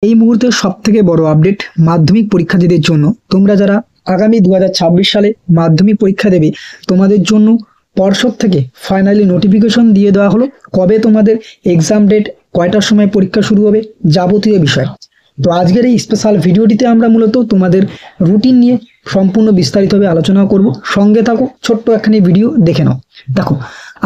এই মুহূর্তে সবথেকে বড় আপডেট মাধ্যমিক পরীক্ষার্থীদের জন্য। তোমরা যারা আগামী 2026 সালে মাধ্যমিক পরীক্ষা দেবে, তোমাদের জন্য পর্ষদ থেকে ফাইনালি নোটিফিকেশন দিয়ে দেওয়া হলো কবে তোমাদের এক্সাম ডেট, কয়টার সময় পরীক্ষা শুরু হবে, যাবতীয় বিষয়। তো আজকের এই স্পেশাল ভিডিওটিতে আমরা মূলত তোমাদের রুটিন নিয়ে সম্পূর্ণ বিস্তারিতভাবে আলোচনা করব। সঙ্গে থাকো, ছোট্ট একখানি ভিডিও দেখে নাও। দেখো,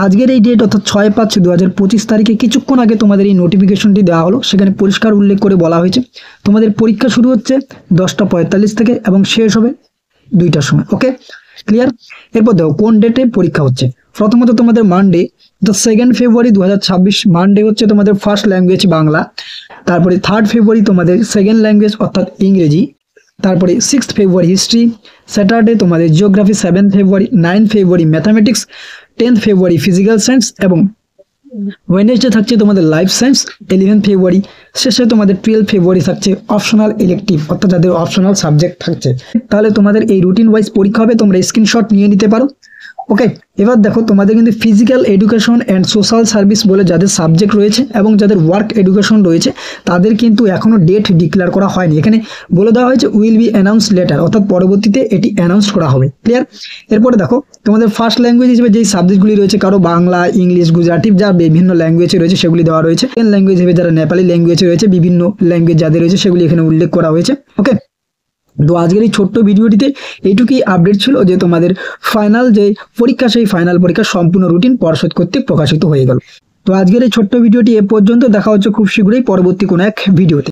আজকের এই ডেট অর্থাৎ 6/5/2025 তারিখে কিছুক্ষণ আগে তোমাদের এই নোটিফিকেশনটি দেওয়া হলো। সেখানে পরিষ্কার উল্লেখ করে বলা হয়েছে তোমাদের পরীক্ষা শুরু হচ্ছে 10টা 45 থেকে এবং শেষ হবে 2টার সময়। ওকে, ক্লিয়ার? এরপর দেখো কোন ডেটে পরীক্ষা হচ্ছে। প্রথমত তোমাদের মানডে, তো 2 ফেব্রুয়ারি 2026 মানডে হচ্ছে তোমাদের ফার্স্ট ল্যাঙ্গুয়েজ বাংলা। তারপরে 3 ফেব্রুয়ারি তোমাদের সেকেন্ড ল্যাঙ্গুয়েজ অর্থাৎ ইংরেজি। তারপরে 6 ফেব্রুয়ারি হিস্ট্রি। স্যাটারডে তোমাদের জিওগ্রাফি। 7 ফেব্রুয়ারি, 9 ফেব্রুয়ারি ম্যাথামেটিক্স, 10 ফেব্রুয়ারি ফিজিক্যাল সায়েন্স এবং ওয়েডনেসডে থাকছে তোমাদের লাইফ সায়েন্স। 11 ফেব্রুয়ারি শেষে তোমাদের 12 ফেব্রুয়ারি থাকছে অপশনাল ইলেকটিভ অর্থাৎ যাদের অপশনাল সাবজেক্ট থাকছে। তাহলে তোমাদের এই রুটিন ওয়াইজ পরীক্ষা হবে, তোমরা স্ক্রিনশট নিয়ে নিতে পারো। ওকে, এবার দেখো তোমাদের কিন্তু physical education and social service বলে যাদের সাবজেক্ট রয়েছে এবং যাদের ওয়ার্ক এডুকেশন রয়েছে তাদের কিন্তু এখনও ডেট ডিক্লেয়ার করা হয়নি। এখানে বলে দেওয়া হয়েছে উইল বি অ্যানাউন্স লেটার, অর্থাৎ পরবর্তীতে এটি অ্যানাউন্স করা হবে। ক্লিয়ার? এরপরে দেখো তোমাদের ফার্স্ট ল্যাঙ্গুয়েজ হিসেবে যেই সাবজেক্টগুলি রয়েছে, কারো বাংলা, ইংলিশ, গুজরাটি, যা বিভিন্ন ল্যাঙ্গুয়েজে রয়েছে সেগুলি দেওয়া রয়েছে। সেকেন্ড ল্যাঙ্গুয়েজ হিসেবে যারা নেপালি ল্যাঙ্গুয়েজে রয়েছে, বিভিন্ন ল্যাঙ্গুয়েজ যাদের রয়েছে সেগুলি এখানে উল্লেখ করা হয়েছে। ওকে, তো আজকের এই ছোট্ট ভিডিওটিতে এইটুকুই আপডেট ছিল যে তোমাদের ফাইনাল যে পরীক্ষা, সেই ফাইনাল পরীক্ষার সম্পূর্ণ রুটিন পর্ষদ কর্তৃক প্রকাশিত হয়ে গেল। তো আজকের এই ছোট্ট ভিডিওটি এ পর্যন্ত। দেখা হচ্ছে খুব শীঘ্রই পরবর্তী কোনো এক ভিডিওতে।